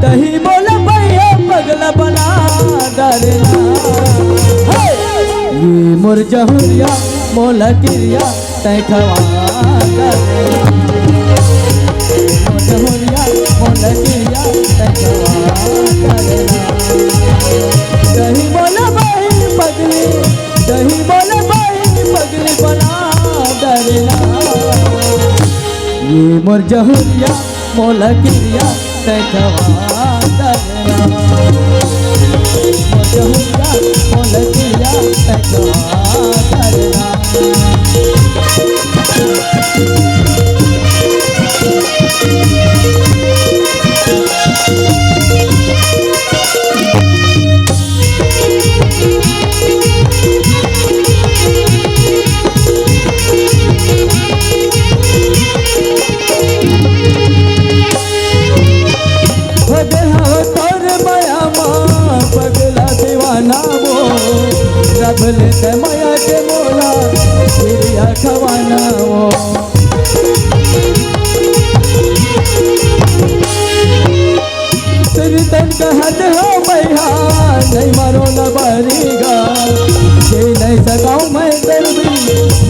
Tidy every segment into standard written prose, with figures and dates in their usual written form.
तही बोल भैया पगला बना डरना। ये मोर जहुरिया मोला किरिया तै खवा डरना। मोर जहुरिया मोला किरिया तै खवा डरना। दही बोल भाई पगली, दही बोल भाई पगली बना डरना। ये मोर जहुरिया मोला किरिया तै खवा डरना। मोर जहुरिया मोला किरिया तै खवा डरना। पगला दीवाना वो रबले ते माया के मोला किरिया खवाना वो। तेरी तन का हद हो भैया नहीं मारो न बारीगा। ये नहीं सकाऊं मैं दर्दी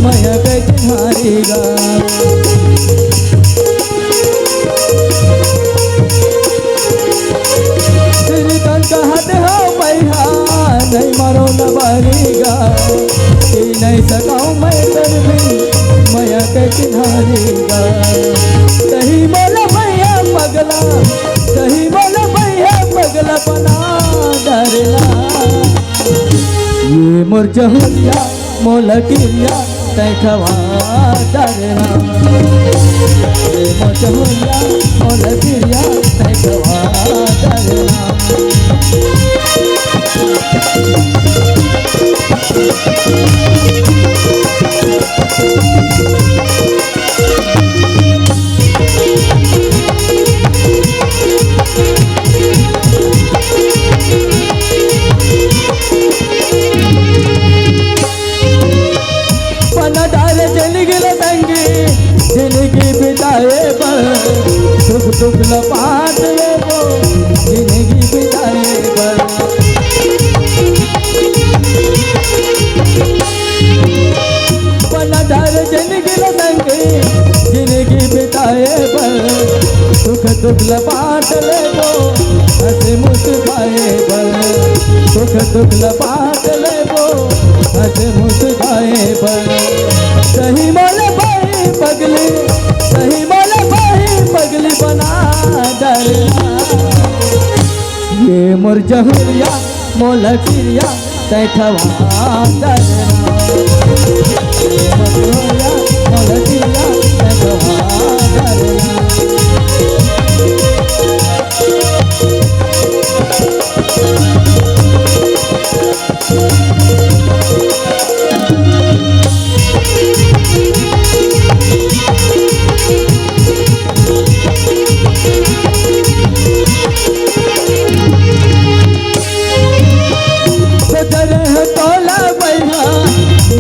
माया के तुम्हारीगा। नहीं मारो न बारीगा। नहीं सकाऊं मैं दर्दी माया के किनारीगा। सही बोला भैया पगला, सही बोला भैया पगला बना डरना। ये मोर जहुरिया मोला किरिया तै खवा डरना। ये मोर जहुरिया मोला किरिया तै खवा डरना। पनादार जिंदगी लंगी जिंदगी बिताए पर सुख दुख लपाट ले वो जिंदगी बिताए पर। पनादार जिंदगी लंगी जिंदगी बिताए पर सुख दुख लपाट ले वो हंसे मुस्काए पर। सुख दुख लपाट ले वो हंसे मुस्काए पर। सही बोले भाई पगली, सही बोले भाई पगली बना डरना। ये मोर जहुरिया मोला किरिया तै खवा डरना। ये मोर जहुरिया मोला किरिया तै खवा डरना।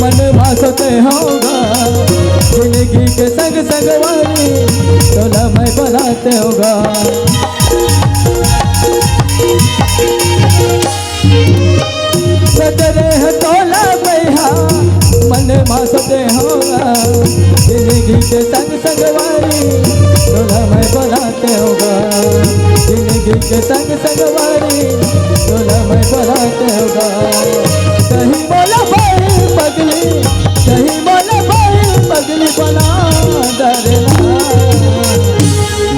मन भासते होगा जिंदगी के संग संगवारी तोला मैं बनाते होगा। सतरे है तोला बैहा मन भासते होगा जिंदगी के संग संगवारी तोला मैं बनाते होगा। जिंदगी के संग संगवारी तोला मैं बनाते होगा। कहीं बोला भाई पगली, कहीं बोला भाई पगली बना डरना।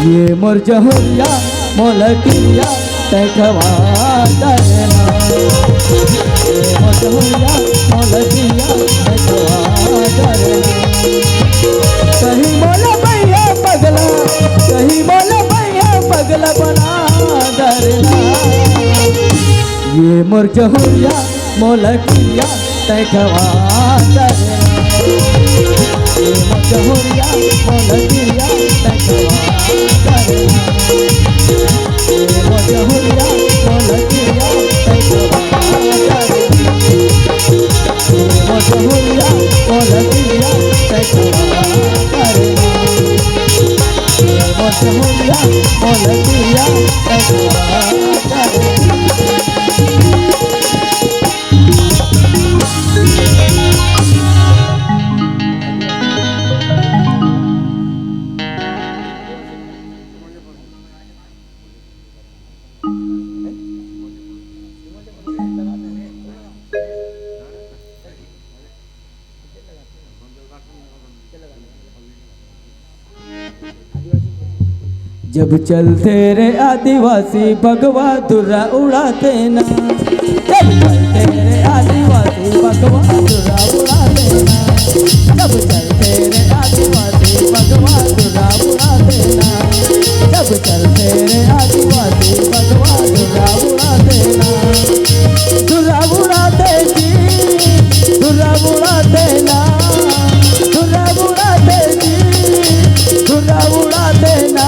ये मोर जहुरिया मोला किरिया तै खवा डरना। ये मोर जहुरिया मोला किरिया तै खवा डरना। ये मोर जहुरिया मोलकिया तैखवा करे ये मोर जहुरिया मोलकिया तैखवा करे ये मोर जहुरिया मोलकिया तैखवा करे ये मोर जहुरिया मोलकिया तैखवा करे ये मोर जहुरिया मोलकिया तैखवा करे। जब चलते रे आदिवासी भगवा धुर्रा उड़ाते ना, जब चलते रे आदिवासी भगवा धुर्रा उड़ाते ना, जब चलते रे आदिवासी भगवा धुर्रा उड़ाते ना, जब चलते रे आदिवासी भगवा धुर्रा उड़ाते ना, धुर्रा उड़ाते जी धुर्रा उड़ाते ना, धुर्रा उड़ाते जी धुर्रा उड़ाते ना,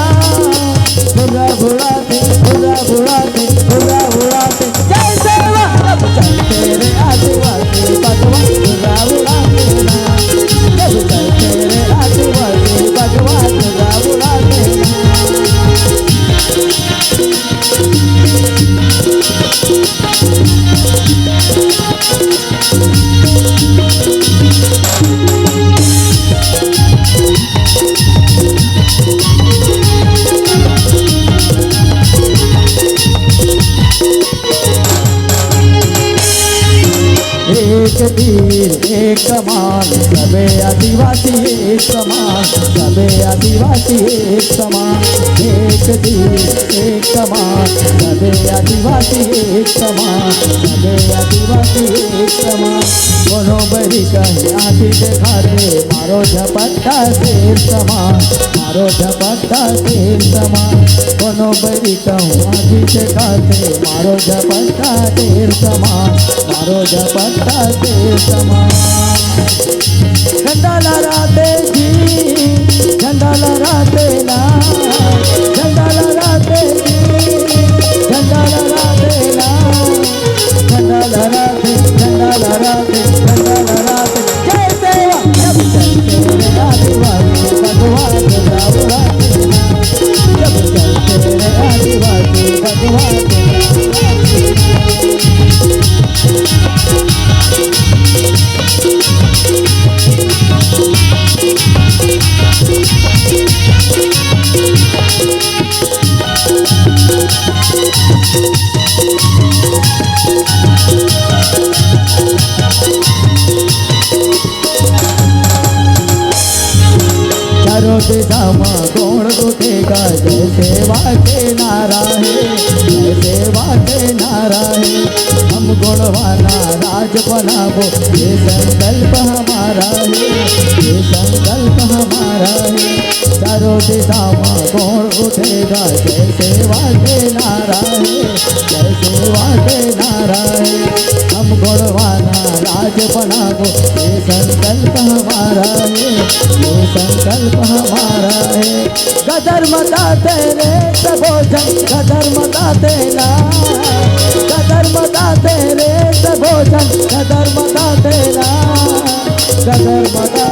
धुर्रा उड़ाते धुर्रा उड़ाते धुर्रा उड़ाते जय सेवा। जब चलते रे आदिवासी भगवा धुर्रा उड़ाते ना, जब चलते रे आदिवासी भगवा धुर्रा उड़ाते ना। एक तीर एक कमान सबे आदिवासी एक समान, सबे आदिवासी एक समान, एक तीर एक कमान सबे आदिवासी एक समान, सबे आदिवासी एक समान। कोनो बड़ी कहीं आँखी दिखाते मारो झपट्टा शेर समान, मारो झपट्टा शेर समान। कोनो बड़ी कहूँ आँखी दिखाते मारो झपट्टा शेर समान, मारो झपट्टा शेर समान। झंडा लहराते जी झंडा लहराते ना, झंडा लहराते जी झंडा लहराते ना, झंडा लहराते झंडा लहराते झंडा लहराते जय सेवा। जब चलते रे आदिवासी भगवा धुर्रा उड़ाते ना, जब चलते रे आदिवासी भगवा धुर्रा उड़ाते ना। चारों दिशामा कौन उठेगा जय सेवा के नारा है, जय सेवा के नारा है। हम गुणवाना राज बनावो ये संकल्प हमारा है, ये संकल्प हमारा है। चारों दिशामा कौन उठेगा जय सेवा के नारा है, जय सेवा के नारा है। हम गुणवाना राज बनावो ये संकल्प हमारा है, ये संकल्प हमारा है। गदर मचाते रे सबो जन गदर मचाते ना, गदर मचाते रे सबो जन गदर मचाते ना, गदर मचा